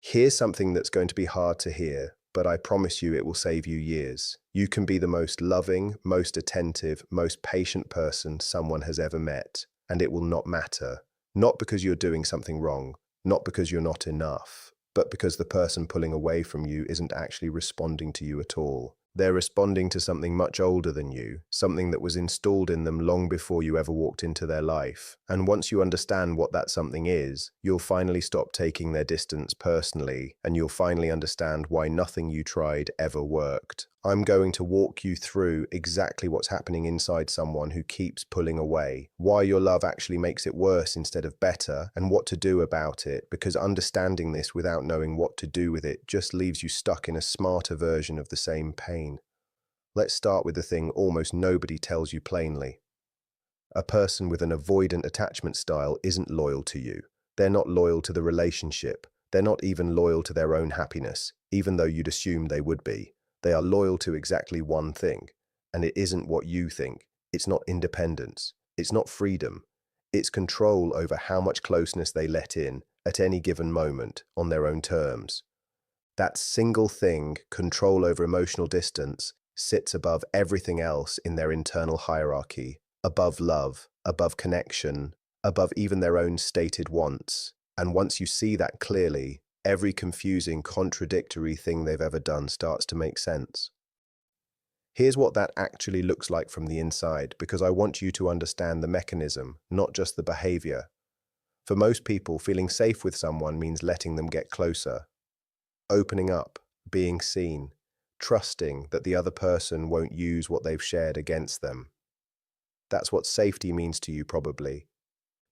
Here's something that's going to be hard to hear, but I promise you it will save you years. You can be the most loving, most attentive, most patient person someone has ever met, and it will not matter. Not because you're doing something wrong, not because you're not enough, but because the person pulling away from you isn't actually responding to you at all. They're responding to something much older than you, something that was installed in them long before you ever walked into their life. And once you understand what that something is, you'll finally stop taking their distance personally, and you'll finally understand why nothing you tried ever worked. I'm going to walk you through exactly what's happening inside someone who keeps pulling away, why your love actually makes it worse instead of better, and what to do about it, because understanding this without knowing what to do with it just leaves you stuck in a smarter version of the same pain. Let's start with the thing almost nobody tells you plainly. A person with an avoidant attachment style isn't loyal to you. They're not loyal to the relationship. They're not even loyal to their own happiness, even though you'd assume they would be. They are loyal to exactly one thing, and it isn't what you think. It's not independence. It's not freedom. It's control over how much closeness they let in at any given moment on their own terms. That single thing, control over emotional distance, sits above everything else in their internal hierarchy, above love, above connection, above even their own stated wants. And once you see that clearly, every confusing, contradictory thing they've ever done starts to make sense. Here's what that actually looks like from the inside, because I want you to understand the mechanism, not just the behavior. For most people, feeling safe with someone means letting them get closer, opening up, being seen, trusting that the other person won't use what they've shared against them. That's what safety means to you, probably.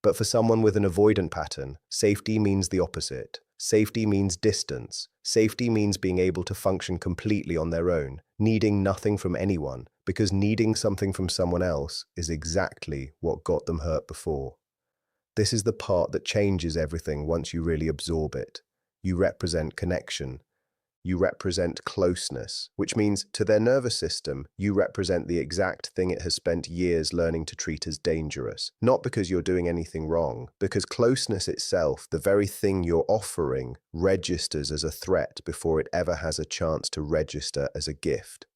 But for someone with an avoidant pattern, safety means the opposite. Safety means distance. Safety means being able to function completely on their own, needing nothing from anyone, because needing something from someone else is exactly what got them hurt before. This is the part that changes everything once you really absorb it. You represent connection. You represent closeness, which means to their nervous system, you represent the exact thing it has spent years learning to treat as dangerous. Not because you're doing anything wrong, because closeness itself, the very thing you're offering, registers as a threat before it ever has a chance to register as a gift.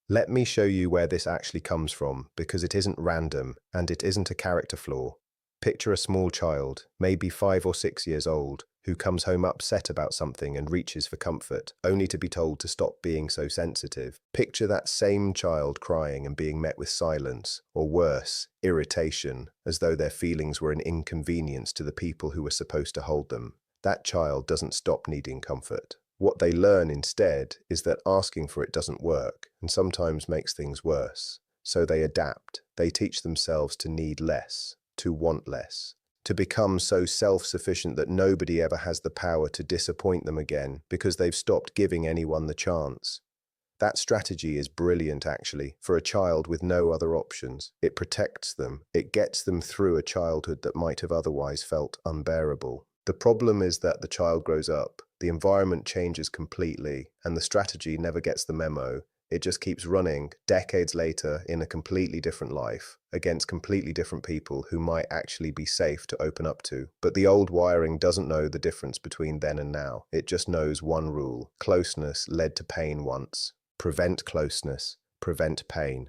Let me show you where this actually comes from, because it isn't random and it isn't a character flaw. Picture a small child, maybe 5 or 6 years old, who comes home upset about something and reaches for comfort, only to be told to stop being so sensitive. Picture that same child crying and being met with silence, or worse, irritation, as though their feelings were an inconvenience to the people who were supposed to hold them. That child doesn't stop needing comfort. What they learn instead is that asking for it doesn't work, and sometimes makes things worse. So they adapt. They teach themselves to need less, to want less, to become so self-sufficient that nobody ever has the power to disappoint them again because they've stopped giving anyone the chance. That strategy is brilliant, actually, for a child with no other options. It protects them. It gets them through a childhood that might have otherwise felt unbearable. The problem is that the child grows up, the environment changes completely, and the strategy never gets the memo. It just keeps running, decades later, in a completely different life, against completely different people who might actually be safe to open up to. But the old wiring doesn't know the difference between then and now. It just knows one rule. Closeness led to pain once. Prevent closeness, prevent pain.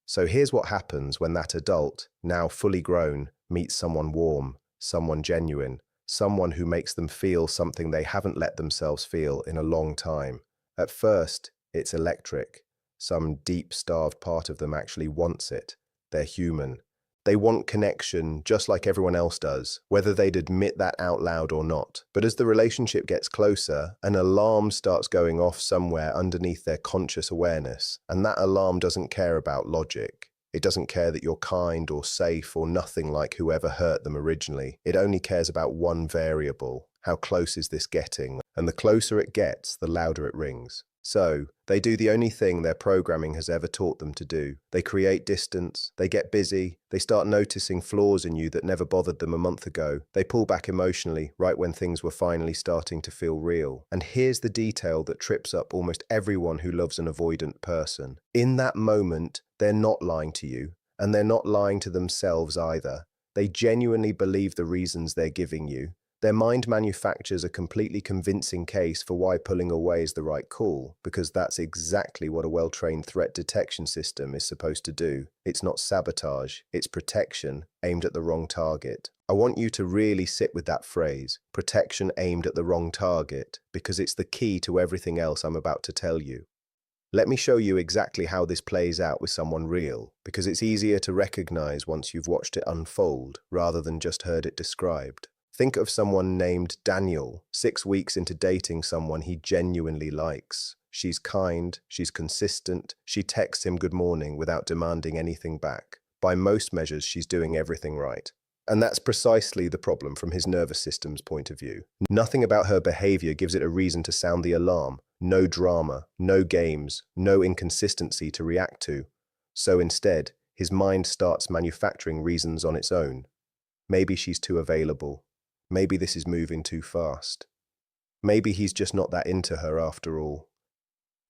So here's what happens when that adult, now fully grown, meets someone warm, someone genuine, someone who makes them feel something they haven't let themselves feel in a long time. At first, it's electric. Some deep, starved part of them actually wants it. They're human. They want connection just like everyone else does, whether they'd admit that out loud or not. But as the relationship gets closer, an alarm starts going off somewhere underneath their conscious awareness. And that alarm doesn't care about logic. It doesn't care that you're kind or safe or nothing like whoever hurt them originally. It only cares about one variable. How close is this getting? And the closer it gets, the louder it rings. So, they do the only thing their programming has ever taught them to do. They create distance, they get busy, they start noticing flaws in you that never bothered them a month ago. They pull back emotionally, right when things were finally starting to feel real. And here's the detail that trips up almost everyone who loves an avoidant person. In that moment, they're not lying to you, and they're not lying to themselves either. They genuinely believe the reasons they're giving you. Their mind manufactures a completely convincing case for why pulling away is the right call, because that's exactly what a well-trained threat detection system is supposed to do. It's not sabotage, it's protection aimed at the wrong target. I want you to really sit with that phrase, protection aimed at the wrong target, because it's the key to everything else I'm about to tell you. Let me show you exactly how this plays out with someone real, because it's easier to recognize once you've watched it unfold rather than just heard it described. Think of someone named Daniel, 6 weeks into dating someone he genuinely likes. She's kind, she's consistent, she texts him good morning without demanding anything back. By most measures, she's doing everything right. And that's precisely the problem from his nervous system's point of view. Nothing about her behavior gives it a reason to sound the alarm. No drama, no games, no inconsistency to react to. So instead, his mind starts manufacturing reasons on its own. Maybe she's too available. Maybe this is moving too fast. Maybe he's just not that into her after all.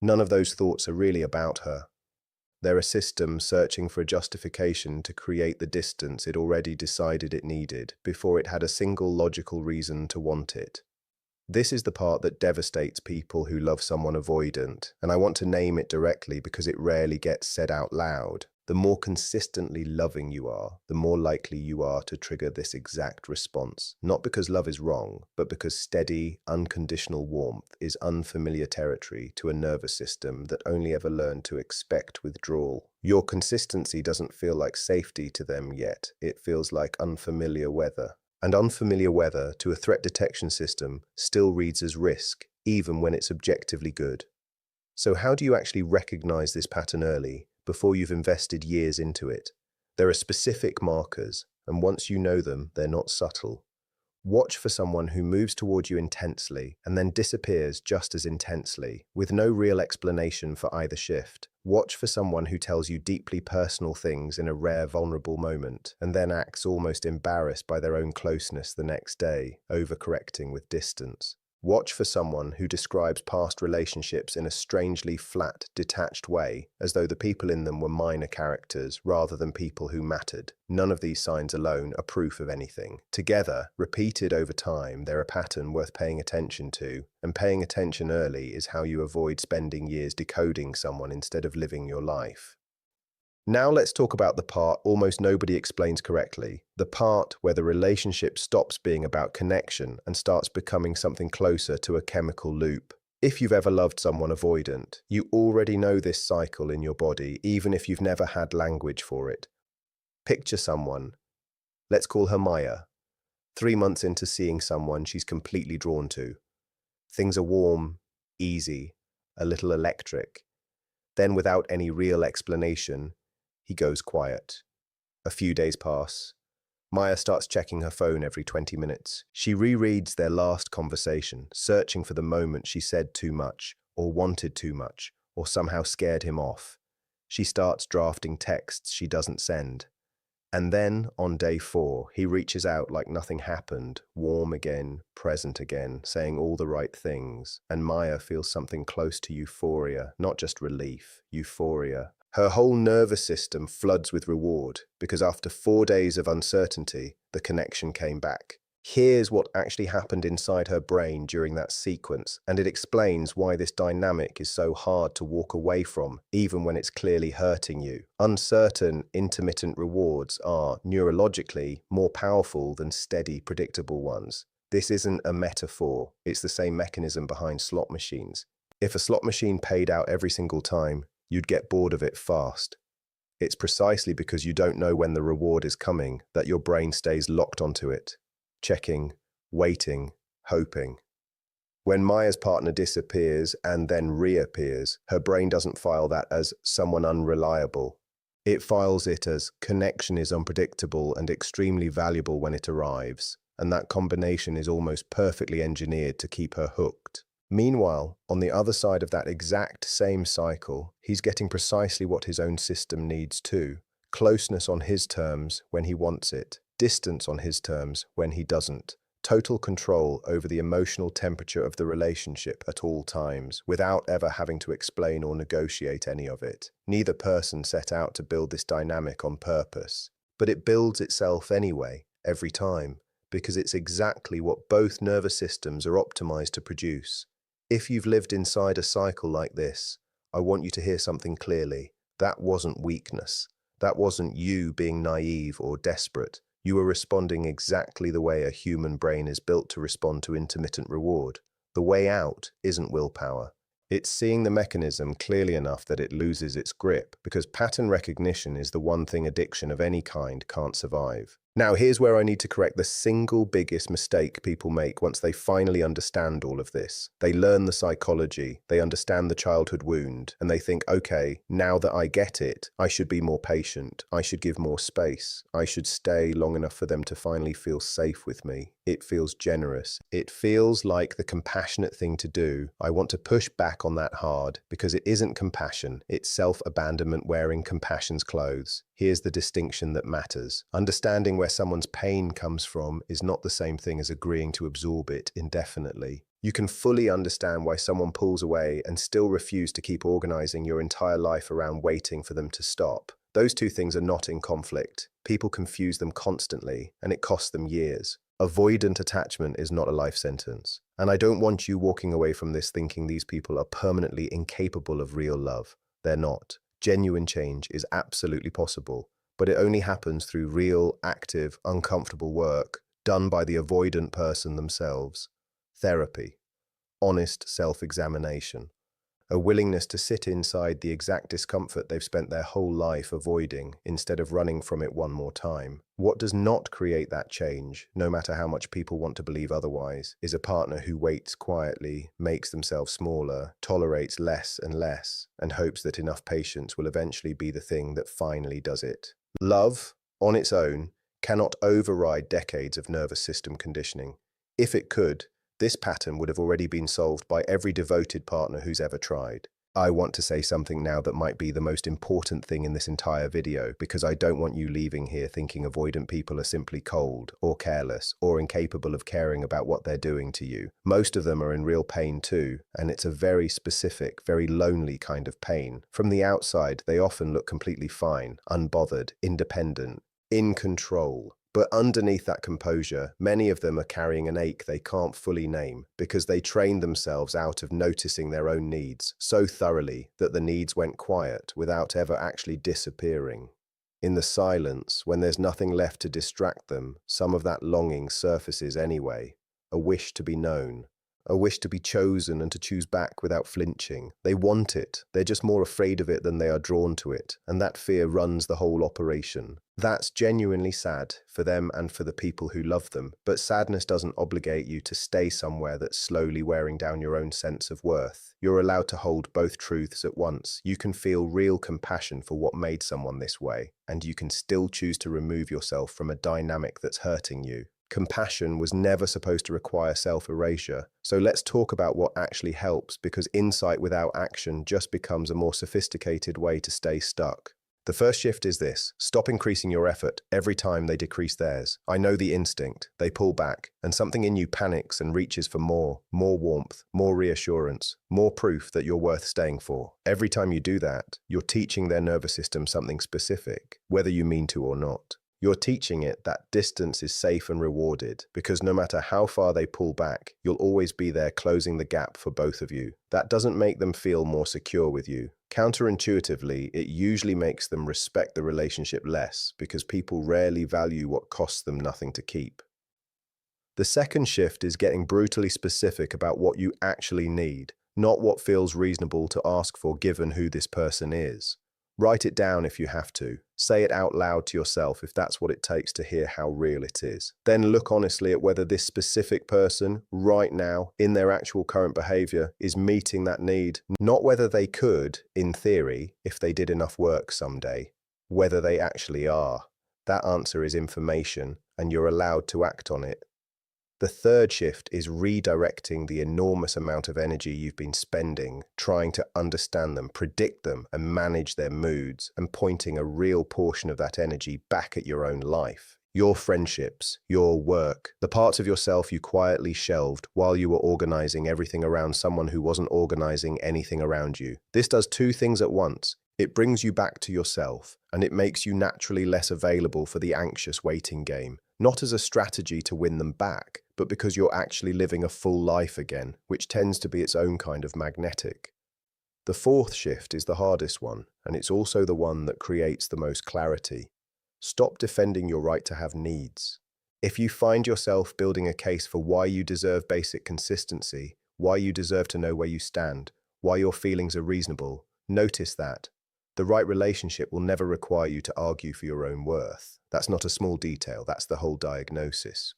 None of those thoughts are really about her. They're a system searching for a justification to create the distance it already decided it needed before it had a single logical reason to want it. This is the part that devastates people who love someone avoidant, and I want to name it directly because it rarely gets said out loud. The more consistently loving you are, the more likely you are to trigger this exact response. Not because love is wrong, but because steady, unconditional warmth is unfamiliar territory to a nervous system that only ever learned to expect withdrawal. Your consistency doesn't feel like safety to them yet. It feels like unfamiliar weather. And unfamiliar weather to a threat detection system still reads as risk, even when it's objectively good. So how do you actually recognize this pattern early, before you've invested years into it? There are specific markers, and once you know them, they're not subtle. Watch for someone who moves toward you intensely and then disappears just as intensely, with no real explanation for either shift. Watch for someone who tells you deeply personal things in a rare, vulnerable moment, and then acts almost embarrassed by their own closeness the next day, overcorrecting with distance. Watch for someone who describes past relationships in a strangely flat, detached way, as though the people in them were minor characters rather than people who mattered. None of these signs alone are proof of anything. Together, repeated over time, they're a pattern worth paying attention to, and paying attention early is how you avoid spending years decoding someone instead of living your life. Now let's talk about the part almost nobody explains correctly, the part where the relationship stops being about connection and starts becoming something closer to a chemical loop. If you've ever loved someone avoidant, you already know this cycle in your body, even if you've never had language for it. Picture someone. Let's call her Maya. 3 months into seeing someone she's completely drawn to. Things are warm, easy, a little electric. Then, without any real explanation, he goes quiet. A few days pass. Maya starts checking her phone every 20 minutes. She rereads their last conversation, searching for the moment she said too much, or wanted too much, or somehow scared him off. She starts drafting texts she doesn't send. And then, on day 4, he reaches out like nothing happened, warm again, present again, saying all the right things. And Maya feels something close to euphoria, not just relief, euphoria. Her whole nervous system floods with reward, because after 4 days of uncertainty, the connection came back. Here's what actually happened inside her brain during that sequence, and it explains why this dynamic is so hard to walk away from, even when it's clearly hurting you. Uncertain, intermittent rewards are, neurologically, more powerful than steady, predictable ones. This isn't a metaphor, it's the same mechanism behind slot machines. If a slot machine paid out every single time, you'd get bored of it fast. It's precisely because you don't know when the reward is coming that your brain stays locked onto it. Checking, waiting, hoping. When Maya's partner disappears and then reappears, her brain doesn't file that as someone unreliable. It files it as connection is unpredictable and extremely valuable when it arrives, and that combination is almost perfectly engineered to keep her hooked. Meanwhile, on the other side of that exact same cycle, he's getting precisely what his own system needs too. Closeness on his terms when he wants it. Distance on his terms when he doesn't. Total control over the emotional temperature of the relationship at all times, without ever having to explain or negotiate any of it. Neither person set out to build this dynamic on purpose, but it builds itself anyway, every time, because it's exactly what both nervous systems are optimized to produce. If you've lived inside a cycle like this, I want you to hear something clearly. That wasn't weakness. That wasn't you being naive or desperate. You were responding exactly the way a human brain is built to respond to intermittent reward. The way out isn't willpower. It's seeing the mechanism clearly enough that it loses its grip, because pattern recognition is the one thing addiction of any kind can't survive. Now, here's where I need to correct the single biggest mistake people make once they finally understand all of this. They learn the psychology, they understand the childhood wound, and they think, okay, now that I get it, I should be more patient, I should give more space, I should stay long enough for them to finally feel safe with me. It feels generous. It feels like the compassionate thing to do. I want to push back on that hard, because it isn't compassion, it's self-abandonment wearing compassion's clothes. Here's the distinction that matters. Understanding where someone's pain comes from is not the same thing as agreeing to absorb it indefinitely. You can fully understand why someone pulls away and still refuse to keep organizing your entire life around waiting for them to stop. Those two things are not in conflict. People confuse them constantly, and it costs them years. Avoidant attachment is not a life sentence. And I don't want you walking away from this thinking these people are permanently incapable of real love. They're not. Genuine change is absolutely possible, but it only happens through real, active, uncomfortable work done by the avoidant person themselves. Therapy, honest self-examination, a willingness to sit inside the exact discomfort they've spent their whole life avoiding instead of running from it one more time. What does not create that change, no matter how much people want to believe otherwise, is a partner who waits quietly, makes themselves smaller, tolerates less and less, and hopes that enough patience will eventually be the thing that finally does it. Love, on its own, cannot override decades of nervous system conditioning. If it could, this pattern would have already been solved by every devoted partner who's ever tried. I want to say something now that might be the most important thing in this entire video, because I don't want you leaving here thinking avoidant people are simply cold or careless or incapable of caring about what they're doing to you. Most of them are in real pain too, and it's a very specific, very lonely kind of pain. From the outside, they often look completely fine, unbothered, independent, in control. But underneath that composure, many of them are carrying an ache they can't fully name because they trained themselves out of noticing their own needs so thoroughly that the needs went quiet without ever actually disappearing. In the silence, when there's nothing left to distract them, some of that longing surfaces anyway, a wish to be known, a wish to be chosen and to choose back without flinching. They want it, they're just more afraid of it than they are drawn to it, and that fear runs the whole operation. That's genuinely sad for them and for the people who love them, but sadness doesn't obligate you to stay somewhere that's slowly wearing down your own sense of worth. You're allowed to hold both truths at once. You can feel real compassion for what made someone this way, and you can still choose to remove yourself from a dynamic that's hurting you. Compassion was never supposed to require self-erasure, so let's talk about what actually helps, because insight without action just becomes a more sophisticated way to stay stuck. The first shift is this: stop increasing your effort every time they decrease theirs. I know the instinct. They pull back, and something in you panics and reaches for more warmth, more reassurance, more proof that you're worth staying for. Every time you do that, you're teaching their nervous system something specific, whether you mean to or not. You're teaching it that distance is safe and rewarded, because no matter how far they pull back, you'll always be there closing the gap for both of you. That doesn't make them feel more secure with you. Counterintuitively, it usually makes them respect the relationship less, because people rarely value what costs them nothing to keep. The second shift is getting brutally specific about what you actually need, not what feels reasonable to ask for given who this person is. Write it down if you have to. Say it out loud to yourself if that's what it takes to hear how real it is. Then look honestly at whether this specific person, right now, in their actual current behavior, is meeting that need. Not whether they could, in theory, if they did enough work someday. Whether they actually are. That answer is information, and you're allowed to act on it. The third shift is redirecting the enormous amount of energy you've been spending trying to understand them, predict them, and manage their moods, and pointing a real portion of that energy back at your own life. Your friendships, your work, the parts of yourself you quietly shelved while you were organizing everything around someone who wasn't organizing anything around you. This does two things at once. It brings you back to yourself, and it makes you naturally less available for the anxious waiting game. not as a strategy to win them back, but because you're actually living a full life again, which tends to be its own kind of magnetic. The fourth shift is the hardest one, and it's also the one that creates the most clarity. Stop defending your right to have needs. If you find yourself building a case for why you deserve basic consistency, why you deserve to know where you stand, why your feelings are reasonable, notice that. The right relationship will never require you to argue for your own worth. That's not a small detail, that's the whole diagnosis.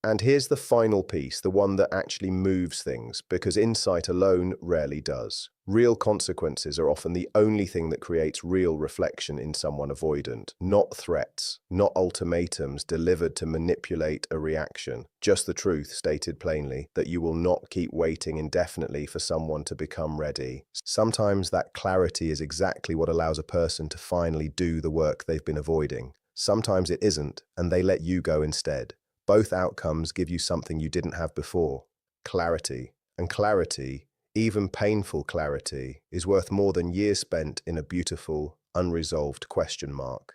And here's the final piece, the one that actually moves things, because insight alone rarely does. Real consequences are often the only thing that creates real reflection in someone avoidant, not threats, not ultimatums delivered to manipulate a reaction, just the truth stated plainly, that you will not keep waiting indefinitely for someone to become ready. Sometimes that clarity is exactly what allows a person to finally do the work they've been avoiding. Sometimes it isn't, and they let you go instead. Both outcomes give you something you didn't have before, clarity. And clarity, even painful clarity, is worth more than years spent in a beautiful, unresolved question mark.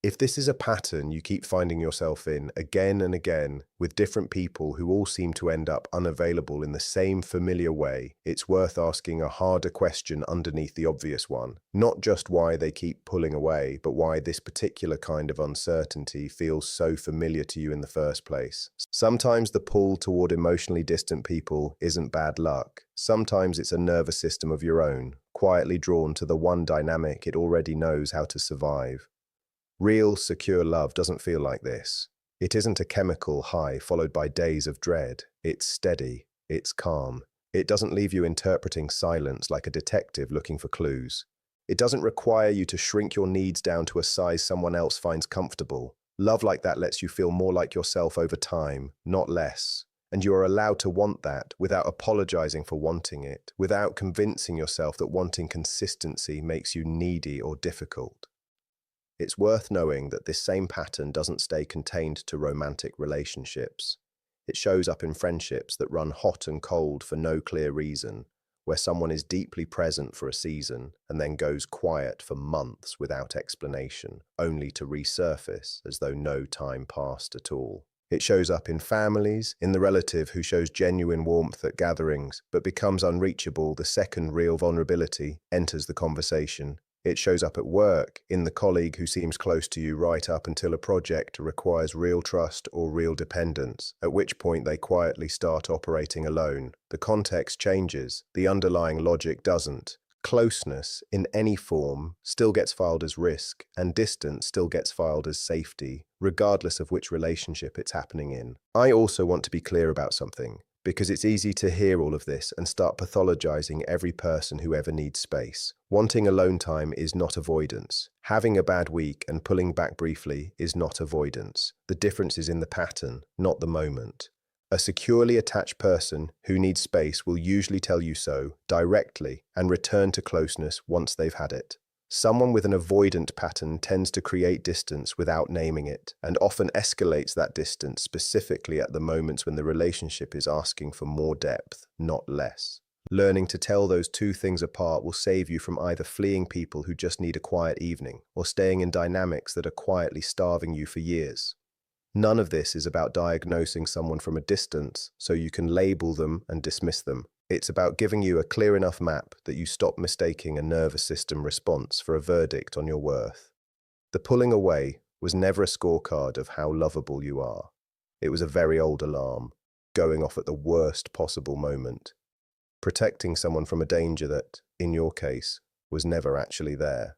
If this is a pattern you keep finding yourself in again and again with different people who all seem to end up unavailable in the same familiar way, it's worth asking a harder question underneath the obvious one. Not just why they keep pulling away, but why this particular kind of uncertainty feels so familiar to you in the first place. Sometimes the pull toward emotionally distant people isn't bad luck. Sometimes it's a nervous system of your own, quietly drawn to the one dynamic it already knows how to survive. Real, secure love doesn't feel like this. It isn't a chemical high followed by days of dread. It's steady. It's calm. It doesn't leave you interpreting silence like a detective looking for clues. It doesn't require you to shrink your needs down to a size someone else finds comfortable. Love like that lets you feel more like yourself over time, not less. And you are allowed to want that without apologizing for wanting it, without convincing yourself that wanting consistency makes you needy or difficult. It's worth knowing that this same pattern doesn't stay contained to romantic relationships. It shows up in friendships that run hot and cold for no clear reason, where someone is deeply present for a season and then goes quiet for months without explanation, only to resurface as though no time passed at all. It shows up in families, in the relative who shows genuine warmth at gatherings, but becomes unreachable the second real vulnerability enters the conversation. It shows up at work, in the colleague who seems close to you right up until a project requires real trust or real dependence, at which point they quietly start operating alone. The context changes, the underlying logic doesn't. Closeness, in any form, still gets filed as risk, and distance still gets filed as safety, regardless of which relationship it's happening in. I also want to be clear about something, because it's easy to hear all of this and start pathologizing every person who ever needs space. Wanting alone time is not avoidance. Having a bad week and pulling back briefly is not avoidance. The difference is in the pattern, not the moment. A securely attached person who needs space will usually tell you so directly and return to closeness once they've had it. Someone with an avoidant pattern tends to create distance without naming it, and often escalates that distance specifically at the moments when the relationship is asking for more depth, not less. Learning to tell those two things apart will save you from either fleeing people who just need a quiet evening, or staying in dynamics that are quietly starving you for years. None of this is about diagnosing someone from a distance so you can label them and dismiss them. It's about giving you a clear enough map that you stop mistaking a nervous system response for a verdict on your worth. The pulling away was never a scorecard of how lovable you are. It was a very old alarm, going off at the worst possible moment, protecting someone from a danger that, in your case, was never actually there.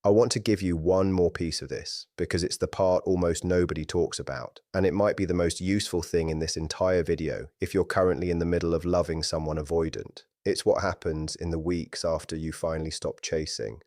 I want to give you one more piece of this, because it's the part almost nobody talks about, and it might be the most useful thing in this entire video if you're currently in the middle of loving someone avoidant. It's what happens in the weeks after you finally stop chasing.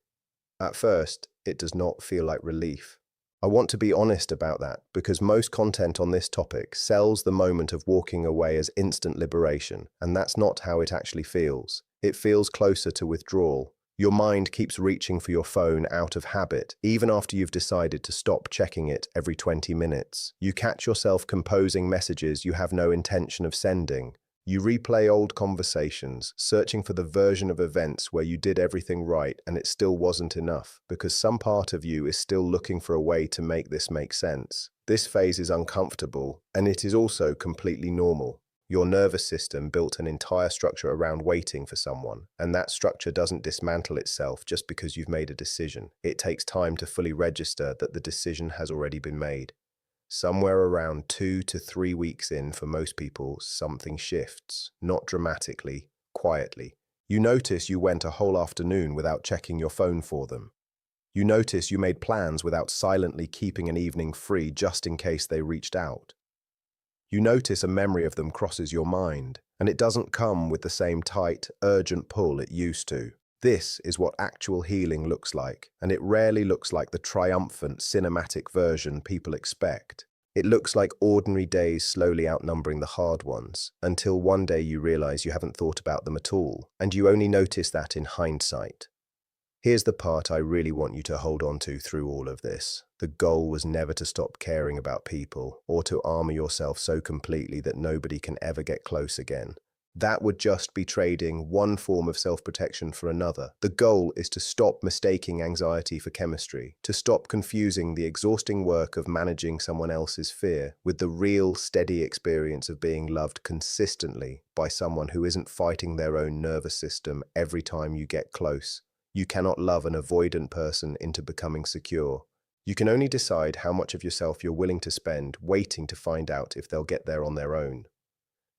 At first, it does not feel like relief. I want to be honest about that, because most content on this topic sells the moment of walking away as instant liberation, and that's not how it actually feels. It feels closer to withdrawal. Your mind keeps reaching for your phone out of habit, even after you've decided to stop checking it every 20 minutes. You catch yourself composing messages you have no intention of sending, You replay old conversations, searching for the version of events where you did everything right and it still wasn't enough, because some part of you is still looking for a way to make this make sense. This phase is uncomfortable, and it is also completely normal. Your nervous system built an entire structure around waiting for someone, and that structure doesn't dismantle itself just because you've made a decision. It takes time to fully register that the decision has already been made. Somewhere around 2 to 3 weeks in, for most people, something shifts, not dramatically, quietly. You notice you went a whole afternoon without checking your phone for them. You notice you made plans without silently keeping an evening free just in case they reached out. You notice a memory of them crosses your mind, and it doesn't come with the same tight, urgent pull it used to. This is what actual healing looks like, and it rarely looks like the triumphant, cinematic version people expect. It looks like ordinary days slowly outnumbering the hard ones, until one day you realize you haven't thought about them at all, and you only notice that in hindsight. Here's the part I really want you to hold on to through all of this. The goal was never to stop caring about people, or to armor yourself so completely that nobody can ever get close again. That would just be trading one form of self-protection for another. The goal is to stop mistaking anxiety for chemistry, to stop confusing the exhausting work of managing someone else's fear with the real, steady experience of being loved consistently by someone who isn't fighting their own nervous system every time you get close. You cannot love an avoidant person into becoming secure. You can only decide how much of yourself you're willing to spend waiting to find out if they'll get there on their own.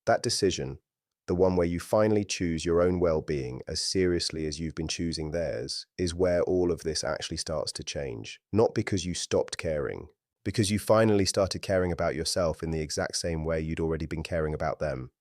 That decision, the one where you finally choose your own well-being as seriously as you've been choosing theirs, is where all of this actually starts to change. Not because you stopped caring, because you finally started caring about yourself in the exact same way you'd already been caring about them.